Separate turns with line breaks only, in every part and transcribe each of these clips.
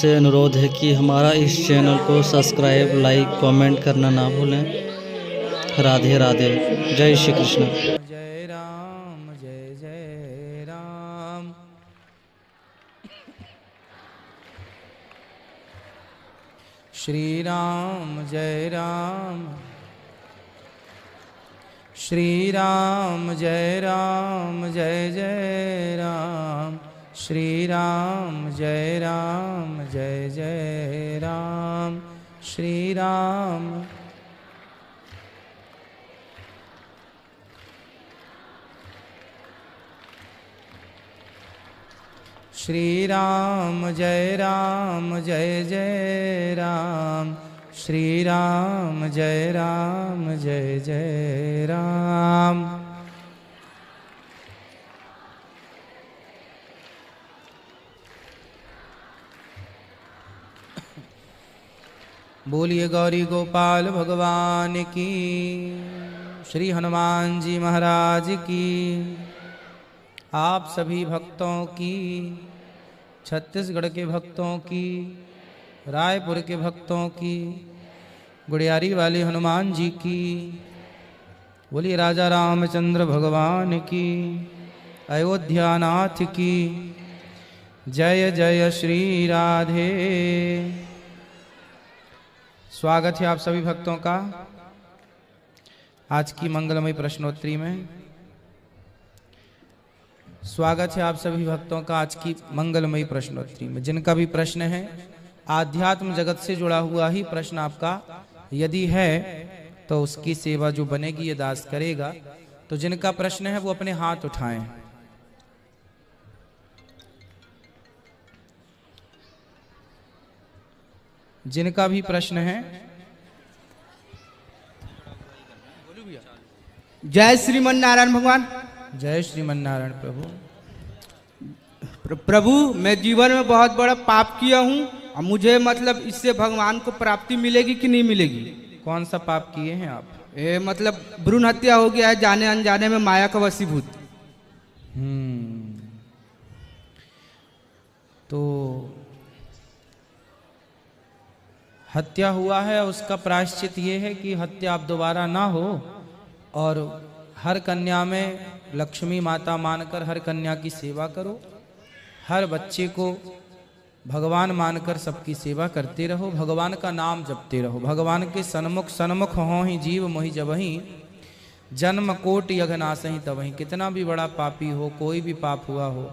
आपसे अनुरोध है कि हमारा इस चैनल को सब्सक्राइब, लाइक, कमेंट करना ना भूलें। राधे राधे। जय श्री कृष्ण।
जय राम जय जय राम। श्री राम जय राम। श्री राम जय राम जय जय राम। श्री राम जय राम जय जय राम। श्री राम श्री राम जय राम जय जय राम। श्री राम जय राम जय जय राम। बोलिए गौरी गोपाल भगवान की, श्री हनुमान जी महाराज की, आप सभी भक्तों की, छत्तीसगढ़ के भक्तों की, रायपुर के भक्तों की, गुड़ियारी वाले हनुमान जी की, बोलिए राजा रामचंद्र भगवान की, अयोध्या नाथ की जय जय श्री राधे। स्वागत है आप सभी भक्तों का आज की मंगलमयी प्रश्नोत्तरी में। स्वागत है आप सभी भक्तों का आज की मंगलमयी प्रश्नोत्तरी में। जिनका भी प्रश्न है आध्यात्म जगत से जुड़ा हुआ ही प्रश्न आपका यदि है तो उसकी सेवा जो बनेगी ये दास करेगा। तो जिनका प्रश्न है वो अपने हाथ उठाएं। जिनका भी प्रश्न है।
जय श्रीमन नारायण भगवान।
जय श्रीमन नारायण प्रभु।
प्रभु मैं जीवन में बहुत बड़ा पाप किया हूँ और मुझे मतलब इससे भगवान को प्राप्ति मिलेगी कि नहीं मिलेगी?
कौन सा पाप किए हैं आप?
मतलब भ्रूण हत्या हो गया है जाने अनजाने में, माया का वशीभूत।
तो हत्या हुआ है, उसका प्रायश्चित ये है कि हत्या अब दोबारा ना हो और हर कन्या में लक्ष्मी माता मानकर हर कन्या की सेवा करो। हर बच्चे को भगवान मानकर सबकी सेवा करते रहो। भगवान का नाम जपते रहो। भगवान के सन्मुख सन्मुख हो ही जीव मोहि जबहि, जन्म कोट यघनासहि तबहि। कितना भी बड़ा पापी हो, कोई भी पाप हुआ हो,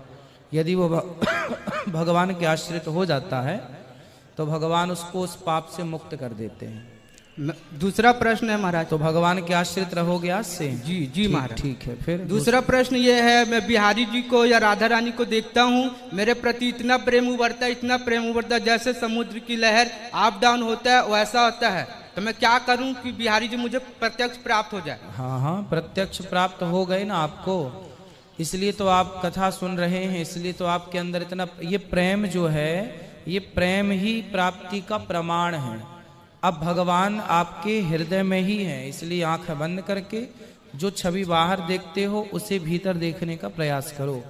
यदि वो भगवान के आश्रित हो जाता है तो भगवान उसको उस पाप से मुक्त कर देते हैं।
दूसरा प्रश्न है महाराज।
तो भगवान के आश्रित रहोगे आज से?
जी जी महाराज।
ठीक है। फिर
दूसरा प्रश्न ये है, मैं बिहारी जी को या राधा रानी को देखता हूँ, मेरे प्रति इतना प्रेम उभरता है, इतना प्रेम उभरता है, जैसे समुद्र की लहर अप डाउन होता है वैसा होता है। तो मैं क्या करूँ कि बिहारी जी मुझे प्रत्यक्ष प्राप्त हो जाए?
हाँ, प्रत्यक्ष प्राप्त हो गए ना आपको, इसलिए तो आप कथा सुन रहे हैं, इसलिए तो आपके अंदर इतना ये प्रेम जो है, ये प्रेम ही प्राप्ति का प्रमाण है। अब भगवान आपके हृदय में ही है, इसलिए आंख बंद करके जो छवि बाहर देखते हो उसे भीतर देखने का प्रयास करो,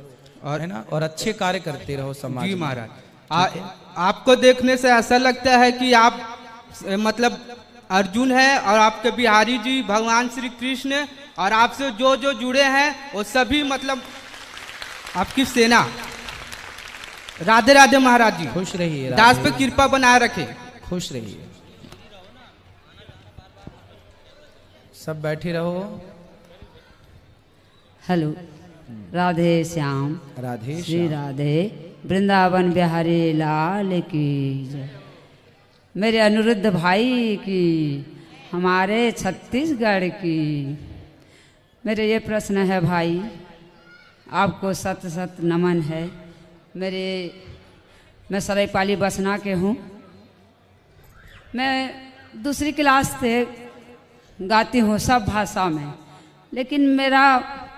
और है ना, और अच्छे कार्य करते रहो समाज में।
जी महाराज। आपको देखने से ऐसा लगता है कि आप मतलब अर्जुन है और आपके बिहारी जी भगवान श्री कृष्ण और आपसे जो जो जुड़े हैं वो सभी मतलब आपकी सेना। राधे राधे महाराज जी।
खुश रहिए।
दास पे कृपा बनाए रखे।
खुश रहिए। सब बैठे रहो।
हेलो। राधे श्याम।
राधे
श्री राधे। वृंदावन बिहारी लाल की जय। मेरे अनिरुद्ध भाई की, हमारे छत्तीसगढ़ की। मेरे ये प्रश्न है भाई, आपको सत सत नमन है। मैं सरायपाली बसना के हूँ। मैं दूसरी क्लास से गाती हूँ सब भाषा में, लेकिन मेरा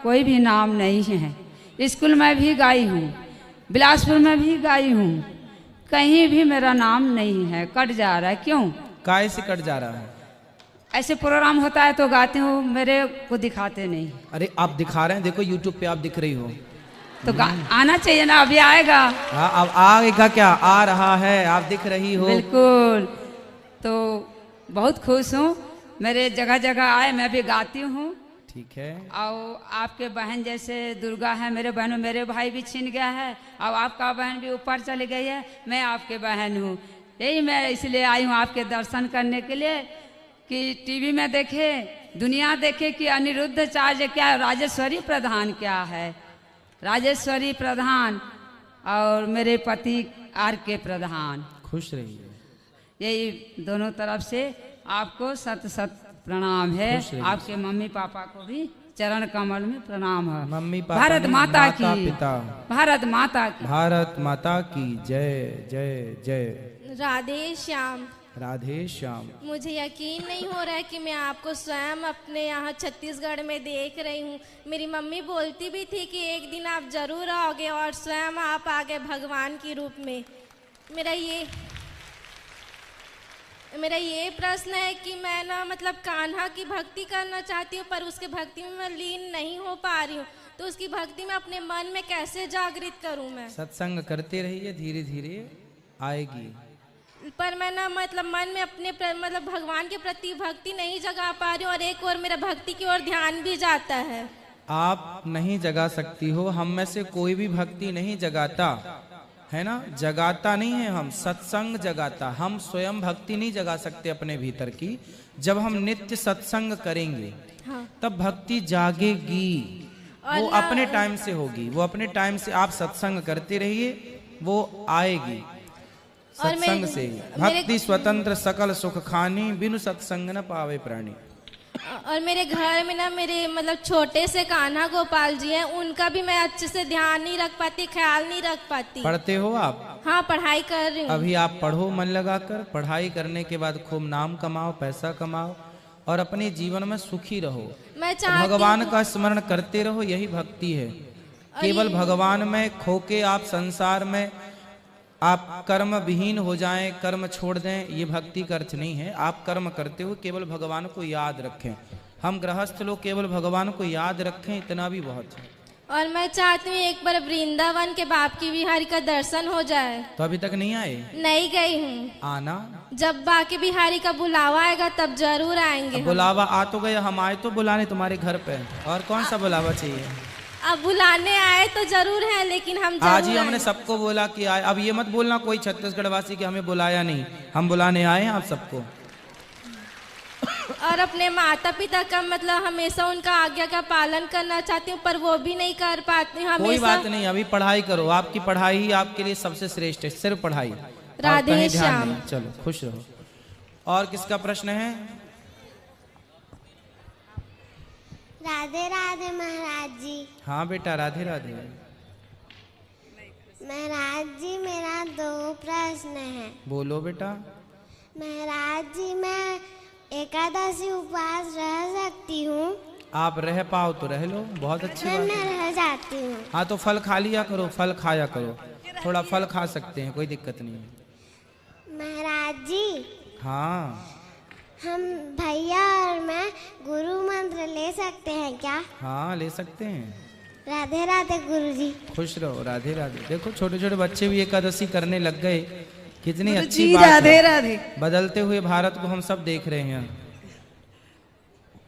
कोई भी नाम नहीं है। स्कूल में भी गाई हूँ, बिलासपुर में भी गाई हूँ, कहीं भी मेरा नाम नहीं है। कट जा रहा है, क्यों?
काय से कट जा रहा है?
ऐसे प्रोग्राम होता है तो गाती हूँ, मेरे को दिखाते नहीं।
अरे आप दिखा रहे हैं, देखो यूट्यूब पे आप दिख रही हो।
तो आना चाहिए ना, अभी आएगा।
हाँ, अब आएगा क्या, आ रहा है, आप दिख रही हो।
बिल्कुल, तो बहुत खुश हूँ, मेरे जगह जगह आए, मैं भी गाती हूँ।
ठीक है।
और आपके बहन जैसे दुर्गा है, मेरे बहन, मेरे भाई भी छिन गया है, और आपका बहन भी ऊपर चली गई है, मैं आपके बहन हूँ। यही मैं इसलिए आई हूँ आपके दर्शन करने के लिए, कि टीवी में देखे, दुनिया देखे कि अनिरुद्धाचार्य क्या है, राजेश्वरी प्रधान क्या है। राजेश्वरी प्रधान और मेरे पति आर के प्रधान,
खुश रहिए।
यही दोनों तरफ से आपको सत सत प्रणाम है। आपके मम्मी पापा को भी चरण कमल में प्रणाम है।
मम्मी पापा,
भारत माता की,
पिता,
भारत माता की,
भारत माता की जय जय जय।
राधे श्याम।
राधे श्याम।
मुझे यकीन नहीं हो रहा है कि मैं आपको स्वयं अपने यहाँ छत्तीसगढ़ में देख रही हूँ। मेरी मम्मी बोलती भी थी कि एक दिन आप जरूर आओगे, और स्वयं आप आ गए भगवान के रूप में। मेरा ये प्रश्न है कि मैं ना मतलब कान्हा की भक्ति करना चाहती हूँ, पर उसके भक्ति में मैं लीन नहीं हो पा रही हूँ, तो उसकी भक्ति में अपने मन में कैसे जागृत करूँ मैं?
सत्संग करते रहिए, धीरे धीरे आएगी।
पर मैं ना मतलब मन में अपने मतलब भगवान के प्रति भक्ति नहीं जगा पा रही हूँ, और एक और मेरा भक्ति की ओर ध्यान भी जाता है।
आप नहीं जगा सकती हो, हम में से कोई भी भक्ति नहीं जगाता है ना, जगाता नहीं है, हम सत्संग जगाता। हम स्वयं भक्ति नहीं जगा सकते अपने भीतर की। जब हम नित्य सत्संग करेंगे,
हाँ।
तब भक्ति जागेगी, वो अपने टाइम से होगी, वो अपने टाइम से। आप सत्संग करते रहिए, वो आएगी सत्संग से। भक्ति स्वतंत्र सकल सुख खानी, बिनु सत्संग न पावे प्राणी।
और मेरे घर में ना मेरे मतलब छोटे से कान्हा गोपाल जी हैं, उनका भी मैं अच्छे से ध्यान नहीं रख पाती, ख्याल नहीं रख पाती।
पढ़ते हो आप?
हाँ, पढ़ाई कर रही हूँ।
अभी आप पढ़ो मन लगाकर, पढ़ाई करने के बाद खूब नाम कमाओ, पैसा कमाओ, और अपने जीवन में सुखी रहो।
मैं चाहती
भगवान का स्मरण करते रहो, यही भक्ति है। केवल भगवान में खोके आप संसार में आप कर्म विहीन हो जाएं, कर्म छोड़ दें, ये भक्ति का अर्थ नहीं है। आप कर्म करते हो, केवल भगवान को याद रखें। हम गृहस्थ लोग केवल भगवान को याद रखें, इतना भी बहुत है।
और मैं चाहती हूँ एक बार वृंदावन के बाकी बिहारी का दर्शन हो जाए।
तो अभी तक नहीं आए?
नहीं गई हूँ।
आना, जब
बाकी बिहारी का बुलावा आएगा तब जरूर आएंगे।
बुलावा आ तो गया, हम आए तो बुलाने तुम्हारे घर पे, और कौन सा बुलावा चाहिए?
अब बुलाने आए तो जरूर है, लेकिन हम
आज ही हमने सबको बोला कि आए। अब ये मत बोलना कोई छत्तीसगढ़ वासी कि हमें बुलाया नहीं, हम बुलाने आए हैं आप सबको।
और अपने माता पिता का मतलब हमेशा उनका आज्ञा का पालन करना चाहती हूँ, पर वो भी नहीं कर पाती हूँ।
कोई बात नहीं, अभी पढ़ाई करो, आपकी पढ़ाई ही आपके लिए सबसे श्रेष्ठ है, सिर्फ पढ़ाई।
राधे श्याम।
चलो खुश रहो। और किसका प्रश्न है?
राधे राधे महाराज जी।
हाँ बेटा, राधे राधे।
महाराज जी, मेरा 2 प्रश्न है।
बोलो बेटा।
महाराज जी, मैं एकादशी उपवास रह सकती हूँ?
आप रह पाओ तो रह लो, बहुत अच्छी बात
मैं
है।
रह जाती हूँ।
हाँ तो फल खा लिया करो, फल खाया करो, थोड़ा फल खा सकते हैं, कोई दिक्कत नहीं है।
महाराज जी,
हाँ
हम भैया और मैं गुरु मंत्र ले सकते हैं क्या?
हाँ ले सकते हैं।
राधे राधे गुरुजी।
खुश रहो, राधे राधे। देखो छोटे छोटे बच्चे भी एकादशी करने लग गए, कितनी अच्छी
जी,
बात
राधे
है।
राधे।
बदलते हुए भारत को हम सब देख रहे हैं।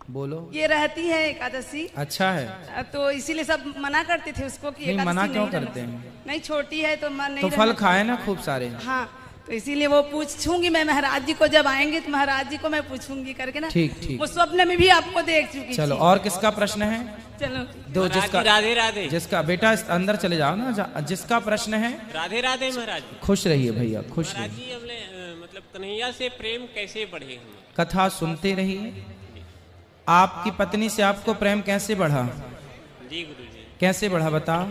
बोलो।
ये रहती है एकादशी,
अच्छा है।
तो इसीलिए सब मना करते थे उसको कि
नहीं,
एकादशी
मना क्यों
नहीं
करते
रहना।
हैं?
नहीं, छोटी है तो मन नहीं
तो फल
रहना।
खाए ना खूब सारे।
हाँ, तो इसीलिए वो पूछूंगी मैं महाराज जी को, जब आएंगे तो महाराज जी को मैं पूछूंगी करके ना।
ठीक ठीक।
वो स्वप्न में भी आपको देख चुकी थी।
चलो, और किसका प्रश्न है?
चलो
दो, जिसका
राधे राधे।
जिसका बेटा अंदर चले जाओ ना, जिसका प्रश्न है।
राधे राधे महाराज।
खुश रहिए भैया, खुश
महाराज
रहिए।
जी, हमने मतलब कन्हैया से प्रेम कैसे बढ़े हम?
कथा सुनते रहिए। आपकी पत्नी से आपको प्रेम कैसे बढ़ा?
जी गुरुजी।
कैसे बढ़ा बताओ?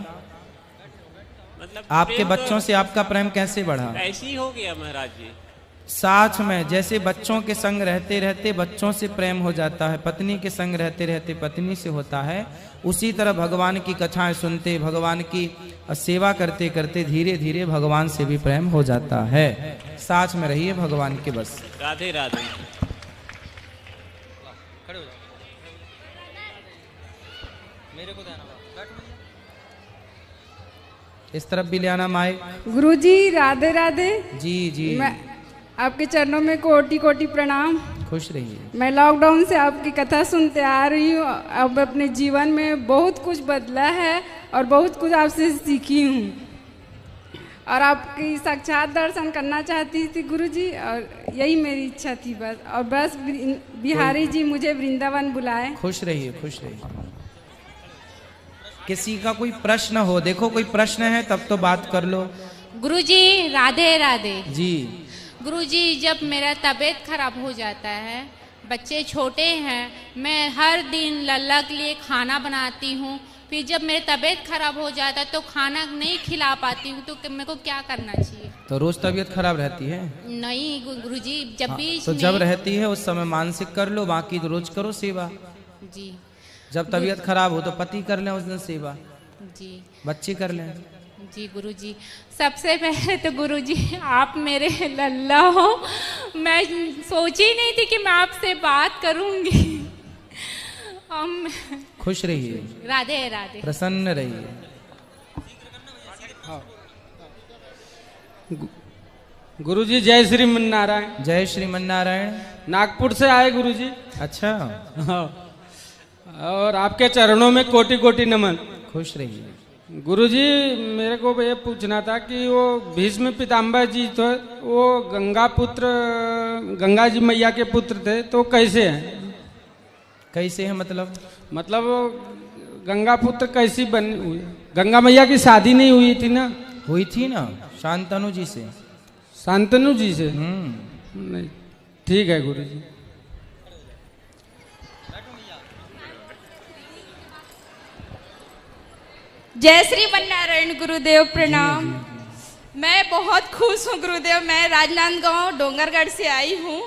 मतलब
आपके
प्रेम
बच्चों से आपका प्रेम कैसे बढ़ा?
तो ऐसे ही हो गया महाराज जी।
साथ में जैसे बच्चों के संग रहते रहते बच्चों से प्रेम हो जाता है, पत्नी के संग रहते रहते पत्नी से होता है, उसी तरह भगवान की कथाएं सुनते, भगवान की सेवा करते करते धीरे धीरे भगवान से भी प्रेम हो जाता है। साथ में रहिए भगवान के बस।
राधे राधे।
मेरे को देना बैठ भैया।
इस तरफ भी ले आना माइक।
गुरुजी राधे राधे।
जी जी,
मैं आपके चरणों में कोटि कोटि प्रणाम।
खुश रहिए।
मैं लॉकडाउन से आपकी कथा सुनते आ रही हूँ। अब अपने जीवन में बहुत कुछ बदला है और बहुत कुछ आपसे सीखी हूँ और आपकी साक्षात दर्शन करना चाहती थी गुरुजी, और यही मेरी इच्छा थी बस। और बस बिहारी जी मुझे वृंदावन बुलाए।
खुश रहिए, खुश रहिए। किसी का कोई प्रश्न हो, देखो कोई प्रश्न है तब तो बात कर लो।
गुरुजी राधे राधे।
जी
गुरुजी, जब मेरा तबीयत खराब हो जाता है, बच्चे छोटे हैं, मैं हर दिन लल्ला के लिए खाना बनाती हूँ, फिर जब मेरी तबीयत खराब हो जाता है तो खाना नहीं खिला पाती हूँ, तो मेरे को क्या करना चाहिए?
तो रोज तबीयत खराब रहती है?
नहीं गुरुजी, जब भी
तो जब रहती है उस समय मानसिक कर लो, बाकी तो रोज करो सेवा।
जी।
जब तबीयत खराब हो तो पति कर लें उस दिन सेवा,
जी।
बच्चे कर लें।
जी गुरुजी, सबसे पहले तो गुरुजी आप मेरे लल्ला हो। मैं सोची नहीं थी कि मैं आपसे बात करूंगी।
खुश रहिए,
राधे राधे।
प्रसन्न रहिए।
गुरुजी जय श्रीमन नारायण।
जय श्रीमन नारायण।
नागपुर से आए गुरुजी।
अच्छा,
हाँ, और आपके चरणों में कोटि कोटि नमन।
खुश रहिए।
गुरुजी, मेरे को ये पूछना था कि वो भीष्म पिताम्बर जी तो वो गंगा जी मैया के पुत्र थे, तो कैसे हैं?
कैसे है मतलब?
मतलब गंगा पुत्र कैसी बनी हुई? गंगा मैया की शादी नहीं हुई थी ना?
हुई थी ना, शांतनु जी से।
शांतनु जी से? नहीं, ठीक है गुरुजी।
जय श्री नारायण गुरुदेव, प्रणाम। मैं बहुत खुश हूँ गुरुदेव। मैं राजनांदगांव डोंगरगढ़ से आई हूँ,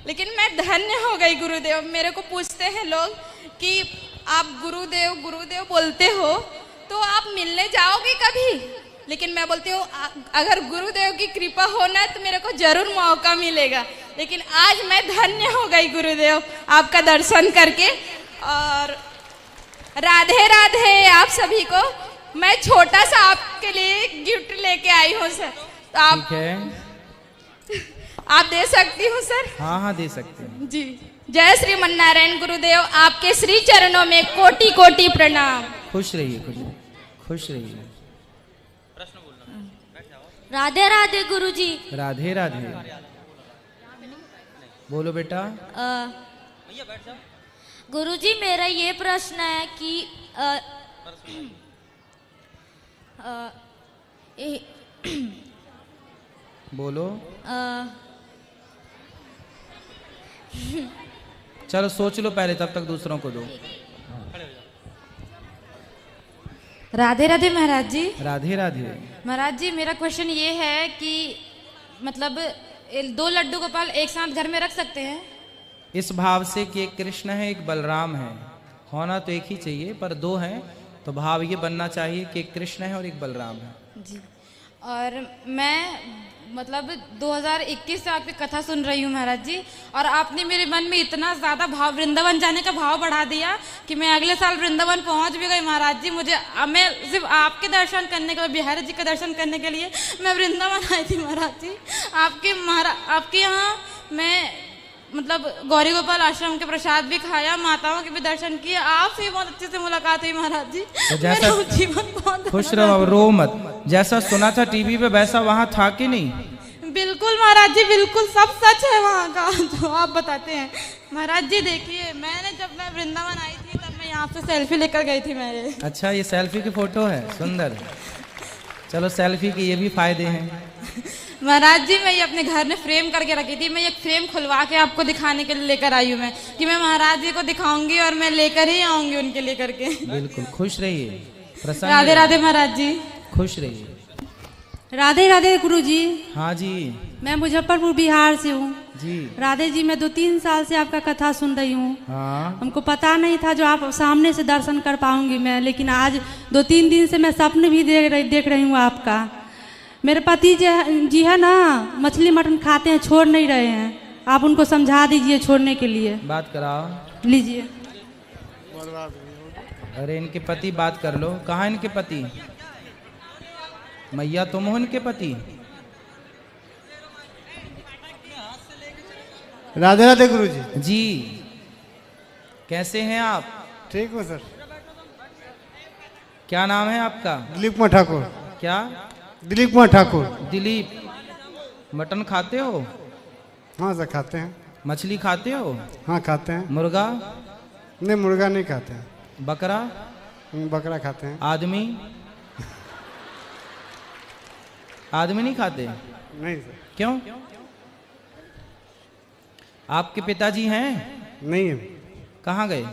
लेकिन मैं धन्य हो गई गुरुदेव। मेरे को पूछते हैं लोग कि आप गुरुदेव गुरुदेव बोलते हो, तो आप मिलने जाओगे कभी? लेकिन मैं बोलती हूँ अगर गुरुदेव की कृपा हो ना तो मेरे को जरूर मौका मिलेगा। लेकिन आज मैं धन्य हो गई गुरुदेव आपका दर्शन करके। और राधे राधे आप सभी को। मैं छोटा सा आपके लिए गिफ्ट लेके आई हूँ सर, तो आप
ठीक है,
आप दे सकती हूँ सर?
हाँ हाँ दे सकते हैं
जी। जय श्रीमन नारायण गुरुदेव, आपके श्री चरणों में कोटि कोटि प्रणाम।
खुश रहिए, खुश रहिए।
राधे राधे गुरुजी।
राधे राधे। बोलो बेटा।
गुरुजी, मेरा ये प्रश्न है कि
बोलो। चलो सोच लो पहले, तब तक दूसरों को दो।
राधे राधे महाराज जी।
राधे राधे।
महाराज जी, मेरा क्वेश्चन ये है कि मतलब 2 लड्डू गोपाल एक साथ घर में रख सकते हैं?
इस भाव से कि एक कृष्ण है एक बलराम है, होना तो एक ही चाहिए, पर 2 हैं तो भाव ये बनना चाहिए कि एक कृष्ण है और एक बलराम है।
जी। और मैं मतलब 2021 से आपकी कथा सुन रही हूँ महाराज जी, और आपने मेरे मन में इतना ज़्यादा भाव, वृंदावन जाने का भाव बढ़ा दिया कि मैं अगले साल वृंदावन पहुँच भी गई महाराज जी। मैं सिर्फ आपके दर्शन करने के लिए, बिहारी जी के दर्शन करने के लिए मैं वृंदावन आई थी महाराज जी। आपके यहाँ मैं मतलब गौरी गोपाल आश्रम के प्रसाद भी खाया, माताओं के भी दर्शन किए, आपसे बहुत अच्छे से मुलाकात हुई महाराज जी।
तो जैसा
जीवन बहुत
खुश रहो, रो मत। जैसा सुना था टीवी पे वैसा वहाँ था कि नहीं?
बिल्कुल महाराज जी, बिल्कुल सब सच है वहाँ का जो आप बताते हैं महाराज जी। देखिए, जब मैं वृंदावन आई थी तब मैं यहाँ से सेल्फी लेकर गई थी मेरे।
अच्छा, ये सेल्फी की फोटो है, सुंदर। चलो, सेल्फी के ये भी फायदे हैं
महाराज जी। मैं ये अपने घर में फ्रेम करके रखी थी, मैं ये फ्रेम खुलवा के आपको दिखाने के लिए लेकर आई हूँ मैं, कि मैं महाराज जी को दिखाऊंगी और मैं लेकर ही आऊंगी उनके लिए करके।
बिल्कुल, खुश रहिए, प्रसन्न।
राधे राधे महाराज जी।
खुश रहिए।
राधे राधे गुरुजी।
हाँ जी।
मैं मुजफ्फरपुर बिहार से हूँ
जी।
राधे जी, मैं 2-3 साल से आपका कथा सुन रही हूँ।
हाँ।
हमको पता नहीं था जो आप सामने से दर्शन कर पाऊंगी मैं, लेकिन आज 2-3 दिन से मैं सपने भी देख रही हूँ आपका। मेरे पति जी है ना, मछली मटन खाते हैं, छोड़ नहीं रहे हैं। आप उनको समझा दीजिए छोड़ने के लिए।
बात कराओ।
लीजिए।
अरे इनके पति बात कर लो। कहाँ इनके पति? मैया तुम हो उनके पति?
राधे राधे गुरु जी।
जी कैसे हैं आप?
ठीक हूँ सर।
क्या नाम है आपका?
दिलीप कुमार ठाकुर।
क्या?
दिलीप कुमार ठाकुर।
दिलीप, मटन खाते हो?
हाँ सर खाते हैं।
मछली खाते हो?
हाँ खाते हैं।
मुर्गा?
नहीं मुर्गा नहीं खाते हैं।
बकरा?
बकरा खाते हैं।
आदमी? आदमी नहीं खाते?
नहीं सर।
क्यों? आपके पिताजी हैं?
नहीं है।
कहाँ गए?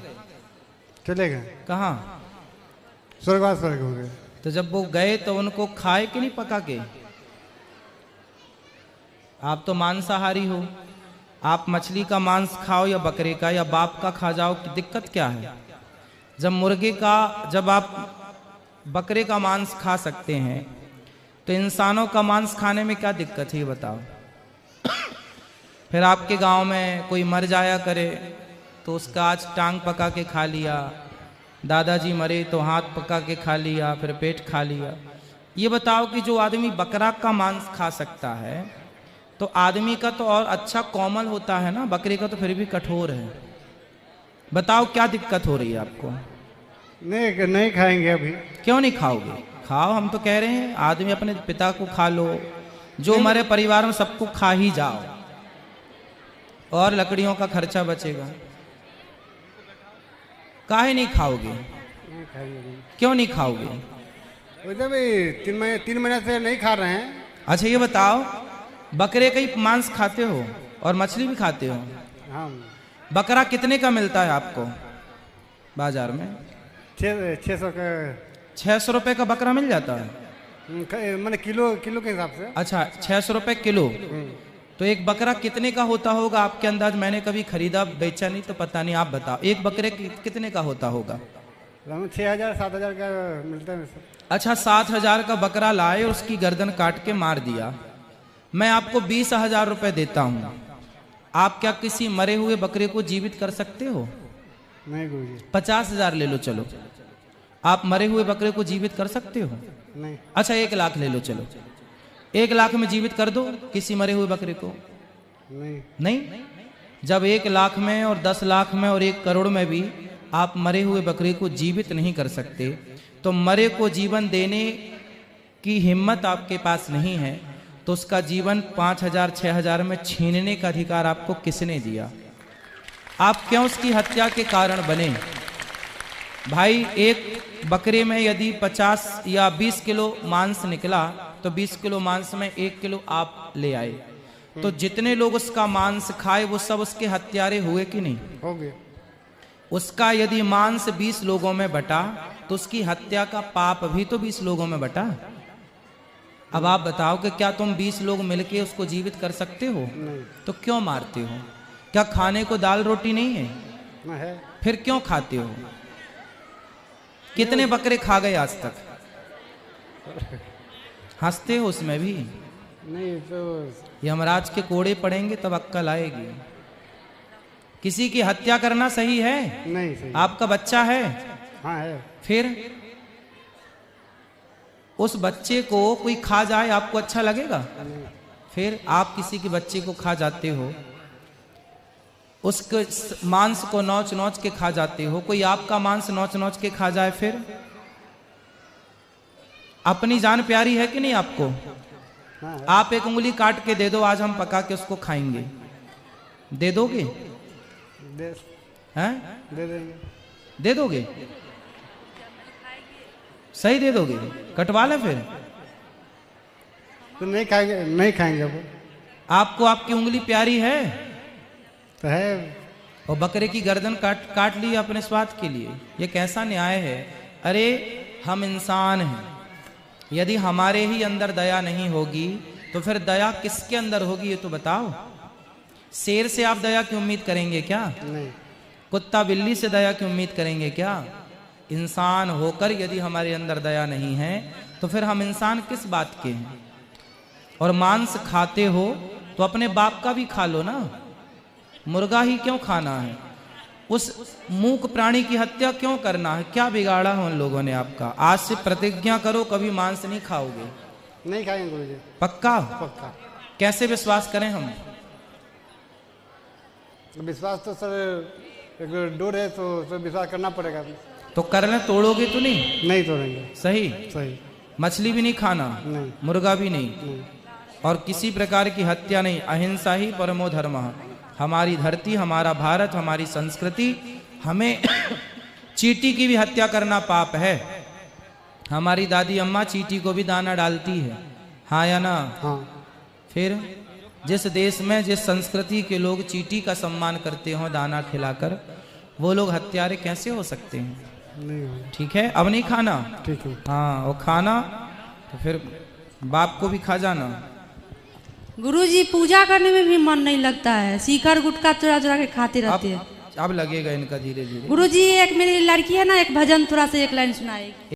चले गए।
कहाँ?
स्वर्गवास स्वर्ग हो गए।
तो जब वो गए तो उनको खाए कि नहीं पका के? आप तो मांसाहारी हो, आप मछली का मांस खाओ या बकरे का या बाप का खा जाओ, की दिक्कत क्या है? जब आप बकरे का मांस खा सकते हैं तो इंसानों का मांस खाने में क्या दिक्कत है ये बताओ। फिर आपके गांव में कोई मर जाया करे तो उसका आज टांग पका के खा लिया, दादाजी मरे तो हाथ पका के खा लिया, फिर पेट खा लिया। ये बताओ कि जो आदमी बकरा का मांस खा सकता है तो आदमी का तो और अच्छा कोमल होता है ना, बकरे का तो फिर भी कठोर है। बताओ क्या दिक्कत हो रही है आपको?
नहीं खाएंगे अभी।
क्यों नहीं खाओगे? खाओ, हम तो कह रहे हैं आदमी अपने पिता को खा लो, जो हमारे परिवार में सबको खा ही जाओ और लकड़ियों का खर्चा बचेगा। काहे नहीं खाओगे?
नहीं खाएंगे।
क्यों नहीं खाओगे?
वैसे भी 3 महीने से नहीं खा रहे हैं।
अच्छा ये बताओ, बकरे का ही मांस खाते हो और मछली भी खाते हो?
हाँ।
बकरा कितने का मिलता है आपको बाजार में?
600 का।
600 रुपए का बकरा मिल जाता है?
मैंने किलो के हिसाब से।
अच्छा 600 रुपए किलो। तो एक बकरा कितने का होता होगा आपके अंदाज? मैंने कभी खरीदा बेचा नहीं तो पता नहीं, आप बताओ एक बकरे कितने का होता होगा?
6,000-7,000 का मिलता है।
अच्छा 7,000 का बकरा लाए और उसकी गर्दन काट के मार दिया, मैं आपको 20,000 रुपए देता हूँ, आप क्या किसी मरे हुए बकरे को जीवित कर सकते हो?
नहीं गुरुजी।
50,000 ले लो, चलो आप मरे हुए बकरे को जीवित कर सकते हो?
नहीं।
अच्छा 1 लाख ले लो, चलो 1 लाख में जीवित कर दो किसी मरे हुए बकरे को? नहीं। जब 1 लाख में और 10 लाख में और 1 करोड़ में भी आप मरे हुए बकरे को जीवित नहीं कर सकते, तो मरे को जीवन देने की हिम्मत आपके पास नहीं है, तो उसका जीवन 5,000 6,000 में छीनने का अधिकार आपको किसने दिया? आप क्यों उसकी हत्या के कारण बने? भाई एक बकरे में यदि 50 या 20 किलो मांस निकला तो 20 किलो मांस में 1 किलो आप ले आए, तो जितने लोग उसका मांस खाए वो सब उसके हत्यारे हुए कि नहीं?
हो गए।
उसका यदि मांस 20 लोगों में बटा तो उसकी हत्या का पाप भी तो 20 लोगों में बटा। अब आप बताओ कि क्या तुम 20 लोग मिलके उसको जीवित कर सकते हो?
नहीं।
तो क्यों मारते हो? क्या खाने को दाल रोटी नहीं है?
है।
फिर क्यों खाते हो? कितने बकरे खा गए आज तक? हंसते हो उसमें भी?
नहीं तो
यमराज के कोड़े पड़ेंगे तब अक्कल आएगी। किसी की हत्या करना सही है?
नहीं सही।
आपका बच्चा है?
हाँ है।
फिर उस बच्चे को कोई खा जाए आपको अच्छा लगेगा? फिर आप किसी के बच्चे को खा जाते हो, उसके मांस को नोच नोच के खा जाते हो, कोई आपका मांस नोच नोच के खा जाए फिर? अपनी जान प्यारी है कि नहीं आपको?
हाँ है।
आप एक उंगली काट के दे दो, आज हम पका के उसको खाएंगे, दे दोगे? हैं?
दे देंगे।
दे दोगे? सही दे दोगे? कटवा ले फिर।
तो नहीं खाएंगे, नहीं खाएंगे वो।
आपको आपकी उंगली प्यारी है
तो है।
और बकरे की गर्दन काट ली अपने स्वाद के लिए, ये कैसा न्याय है? अरे हम इंसान हैं, यदि हमारे ही अंदर दया नहीं होगी तो फिर दया किसके अंदर होगी ये तो बताओ। शेर से आप दया की उम्मीद करेंगे क्या?
नहीं।
कुत्ता बिल्ली से दया की उम्मीद करेंगे क्या? इंसान होकर यदि हमारे अंदर दया नहीं है तो फिर हम इंसान किस बात के हैं? और मांस खाते हो तो अपने बाप का भी खा लो ना, मुर्गा ही क्यों खाना है? उस मूक प्राणी की हत्या क्यों करना है? क्या बिगाड़ा है उन लोगों ने आपका? आज से प्रतिज्ञा करो कभी मांस नहीं खाओगे,
नहीं खाएंगे गुरुजी।
पक्का?
पक्का।
कैसे विश्वास करें हम?
विश्वास तो सर एक डोर है तो विश्वास करना पड़ेगा।
तो कर लें, तोड़ोगे तो नहीं?
नहीं तोड़ेंगे।
सही?
सही।
मछली भी नहीं खाना?
नहीं।
मुर्गा भी नहीं। और किसी प्रकार की हत्या नहीं। अहिंसा ही परमो धर्मः। हमारी धरती, हमारा भारत, हमारी संस्कृति, हमें चींटी की भी हत्या करना पाप है। हमारी दादी अम्मा चींटी को भी दाना डालती है, हाँ या ना?
हाँ।
फिर जिस देश में, जिस संस्कृति के लोग चींटी का सम्मान करते हो दाना खिलाकर, वो लोग हत्यारे कैसे हो सकते हैं?
नहीं।
ठीक है, अब नहीं खाना?
ठीक है।
हाँ, वो खाना तो फिर बाप को भी खा जाना।
गुरुजी पूजा करने में भी मन नहीं लगता है, सीकर गुटखा चुरा चुरा के खाते रहते हैं।
अब लगेगा इनका धीरे धीरे।
गुरुजी एक मेरी लड़की है ना, एक भजन थोड़ा सा एक लाइन सुनाएगी।